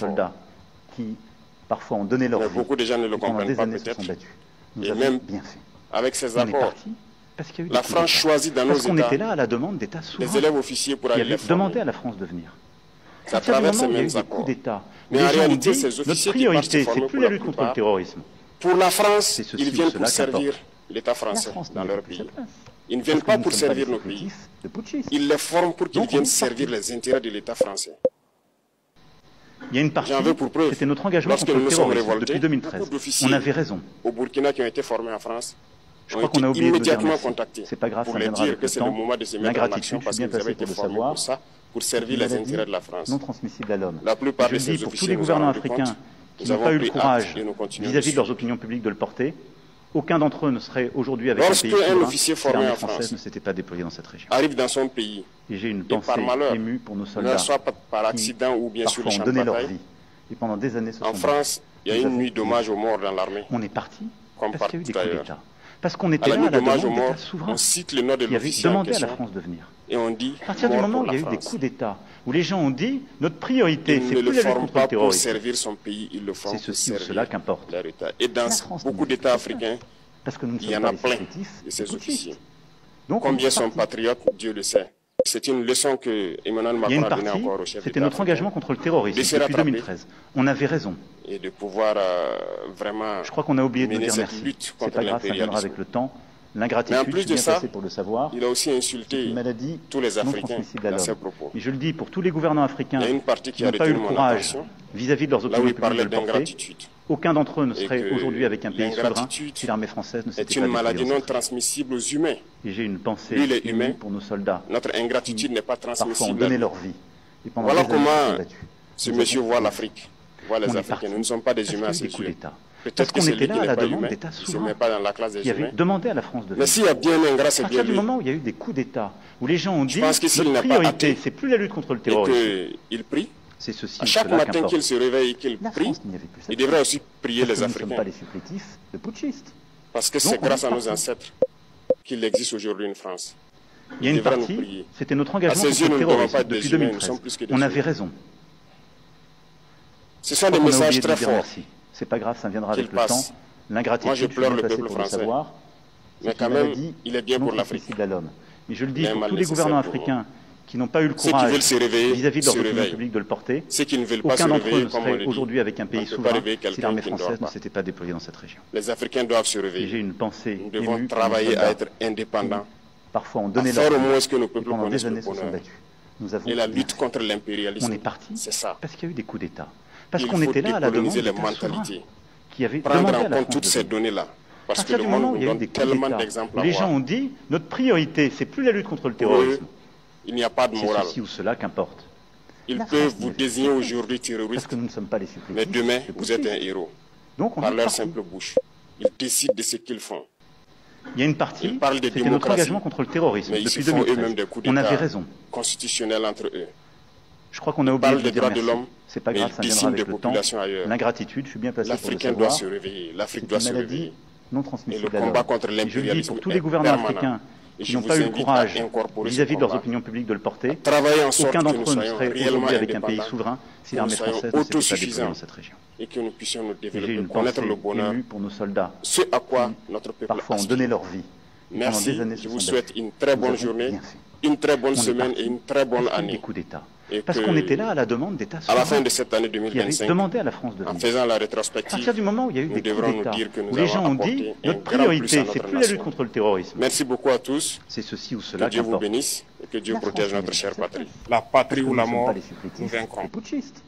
soldats qui, parfois, ont donné leur Mais vie, beaucoup de gens ne le et pendant comprennent des pas années se peut-être. sont battus. Nous Et avons même bien fait. avec ces On est accords, parti parce qu'il y a eu des la coups France d'État. choisit dans nos Parce qu'on États était là à la demande d'États les souverains élèves officiers pour qui aller avaient les former. demandé à la France de venir. C'est à À partir du travers moment ces où il y a eu mêmes des accords. coups d'État, Mais les en gens ont réalité, dit, ces notre officiers qui partent se priorité, c'est former plus pour la la lutte contre le plupart, terrorisme. pour la C'est France, ceci ils ou viennent cela pour servir qu'importe. l'État La français France dans ne leur mérite pas pays. sa place. Ils ne viennent Parce que pas nous pour ne sommes pas servir des nos pays. supplétifs de putschistes. Ils les forment pour qu'ils Donc, on viennent est servir parti. les intérêts de l'État français. Il y a une partie, J'en veux pour preuve. c'était notre engagement Lorsque contre nous le nous sommes terrorisme révoltés, depuis 2013. beaucoup d'officiers On avait raison. au Burkina qui ont été formés en France Je ont crois qu'on été a oublié de le dire immédiatement merci. contactés C'est pas grave, pour ça leur viendra dire avec que le c'est le temps. moment de se mettre en L'ingratitude, action je parce suis bien qu'ils avaient placé été pour le formés savoir. pour ça, pour servir les intérêts de la France. Non transmissible à l'homme. La plupart Je de le ces dis pour tous officiers les nous ont gouvernants rendu compte. africains qui Nous n'ont pas avons eu le pris courage acte et nous continuons vis-à-vis de leurs suivre. opinions publiques de le porter. Aucun d'entre eux ne serait aujourd'hui avec Lorsque un pays un souverain officier si formé l'armée en française France ne s'était pas déployée dans cette région. Arrive dans son pays, Et j'ai une et par pensée malheur, émue pour nos ne soldats soit pas par qui accident ou bien sur le parfois champ ont de donné leur bataille. vie. Et pendant des années, se En sont France, il y a Nous une avons- nuit d'hommage aux morts dans l'armée. On est parti Comme parce qu'il y a eu des partout coups ailleurs. d'État. Parce qu'on À était la là nuit à la d'hommage aux demande morts, d'États souverains on cite le nom de qui avaient l'officier en demandé à la question France de venir. et on dit À partir du mort moment où pour il y a la eu des France. coups d'État, où les gens ont dit notre priorité, Ils c'est ne plus le la lutte forment contre pas le pour terrorisme, servir son pays, ils le font c'est pour ceci ou servir cela qu'importe. leur État. Et dans La France beaucoup ne d'États fait pas ça. africains, Parce que nous ne il y sommes en pas a les plein supplétifs de des ces putschistes. officiers. Donc, on Combien est sont parti. patriotes, Dieu le sait. C'est une leçon que Emmanuel Il y a Macron une a donnée partie, encore au chef c'était d'État notre engagement africain, contre le terrorisme de se depuis rattraper 2013. On avait raison. et de pouvoir vraiment Je crois qu'on a oublié de nous mener dire cette merci. lutte C'est contre pas grave, ça viendra l'impérialisme. avec le temps. Mais en L'ingratitude, plus je suis de bien ça, placé pour le savoir, il a aussi c'est insulté une maladie tous les non Africains transmissible à dans ses l'homme. propos. Et je le dis pour tous les gouvernants africains Il y a une partie qui qui a n'ont pas eu retenu le mon courage attention, vis-à-vis de leurs là où opinions il publiques de parlait le porter. d'ingratitude. Aucun d'entre eux ne Et serait que aujourd'hui avec un pays souverain l'ingratitude si l'armée française ne est s'était pas une déployée maladie dans non cette région. transmissible aux humains. Et j'ai une pensée Lui, il est émue humain. pour nos soldats Notre ingratitude n'est pas parfois ont transmissible. donné leur vie. Et pendant Voilà des années, ils se comment sont battus. ce Nous monsieur avons- voit l'Afrique, voit les On est Africains. parti Nous ne sommes pas des parce qu'il y humains a à eu ses des coups yeux. d'État. Parce Peut-être que qu'on c'est était lui là qui à n'est la pas demande humain, d'États il ne se souverains met pas dans la classe des qui avaient humains. demandé à la France de Mais venir. s'il y a bien un grâce, À c'est partir bien du lui. moment où il y a eu des coups d'État, où les gens ont dit pense que s'il notre n'est pas priorité, athée c'est plus la lutte contre le Et terrorisme, qu'il prie, c'est ceci à ou chaque cela matin qu'importe. qu'il se réveille et qu'il La prie, France n'y avait plus ça. il devrait aussi prier Parce les que nous ne sommes pas Africains. les supplétifs de putschistes. Parce que Donc, c'est on grâce est à nos parti. ancêtres qu'il existe aujourd'hui une France. Il y a une devrait nous partie, prier. c'était notre À engagement ses contre yeux, le nous ne devons terrorisme pas être depuis des humains, nous 2013. sommes plus que des On humains. avait raison. Ce Je sont crois des qu'on a messages oublié de très nous dire forts. merci. C'est pas grave, ça viendra qu'il avec le temps. passe. L'ingratitude, Moi, je je suis pleure bien le placé peuple pour le français. savoir. Mais C'est quand une même, maladie il est bien non pour l'Afrique. transmissible à l'homme. Et je le dis Mais pour mal tous les nécessaire gouvernants pour nous. africains qui n'ont pas eu le Ceux qui courage veulent se réveiller, vis-à-vis de leurs se opinions réveillent. publiques de le porter. Ceux qui ne veulent pas se Aucun d'entre eux réveiller, ne comme on serait le aujourd'hui dit, avec un on pays ne peut pas souverain réveiller si quelqu'un l'armée qui ne dort française ne pas. s'était pas déployée dans cette région. Les Africains doivent se Et j'ai réveiller. une pensée Nous devons émue pour nos travailler à soldats être indépendants, parfois ont à donné faire leur au vie moins ce que nos et peuples pendant connaissent des le années se sont bonheur. battus. Nous avons Et la bien lutte fait. contre On l'impérialisme, est parti c'est ça. parce qu'il y a eu des coups d'État. Parce Il qu'on faut était là à la demande décoloniser les d'États souverains mentalités, qui avaient prendre demandé en à la compte France toutes de ces venir. données-là. À Parce que partir le du moment monde où il nous y a eu donne des coups tellement d'État, d'exemples où à les gens voir. ont dit notre priorité, c'est plus la lutte contre le Pour terrorisme, eux, il n'y a pas de c'est morale. ceci ou cela qu'importe. Ils La peuvent France vous n'y avait désigner pas. aujourd'hui Parce terroriste, que nous ne sommes pas les mais supplétifs. demain, de vous êtes un putschistes. héros. Donc on Par est leur parti. simple bouche. Ils décident de ce qu'ils font. Il y a une partie, Ils parlent de c'était notre démocratie, engagement contre le terrorisme mais ils se depuis font 2013. eux-mêmes des coups On avait d'État raison. constitutionnels entre eux. Je crois qu'on a Ils oublié de parlent nous des dire droits de merci. l'homme, C'est pas mais grave, ils ça viendra déciment avec des le temps. populations ailleurs. L'ingratitude, je suis bien placé pour le L'Africain doit savoir. se réveiller. L'Afrique C'est doit une se maladie réveiller. non Et transmissible le à combat l'homme. contre Et je le dis l'impérialisme pour tous les est gouvernants permanent. africains Et qui je n'ont vous pas eu le invite à courage incorporer ce vis-à-vis de leurs combat, opinions publiques de le porter. travailler en sorte Aucun que nous d'entre eux ne soyons serait réellement aujourd'hui avec un pays indépendants, souverain si que l'armée nous soyons française ne s'était pas déployée autosuffisants dans cette région. et que nous puissions nous Et j'ai développer, une connaître pensée le bonheur, émue pour nos soldats ce à quoi notre peuple parfois ont aspire. donné leur vie. Et pendant Merci, des années se je sont vous souhaite battus. une très Nous bonne avons journée, bien fait. une très bonne On est semaine parti et une très bonne parce qu'il y a eu des année. coups d'État. Et Parce que, qu'on était là à la demande d'États à la fin souverains de cette année qui avaient 2025, demandé à la France de en venir. faisant la À rétrospective, partir du moment où il y a eu nous des coups devrons nous d'État, dire que nous où les gens avons ont dit apporté un notre grand plus à priorité, notre c'est plus la nation. lutte contre le terrorisme, Merci beaucoup à tous. c'est ceci ou Que cela Dieu vous qu'importe. bénisse et que Dieu La protège France notre n'est chère pas patrie. acceptée. La Parce patrie que ou nous la ne sommes mort, pas les nous supplétifs vaincrons. des putschistes.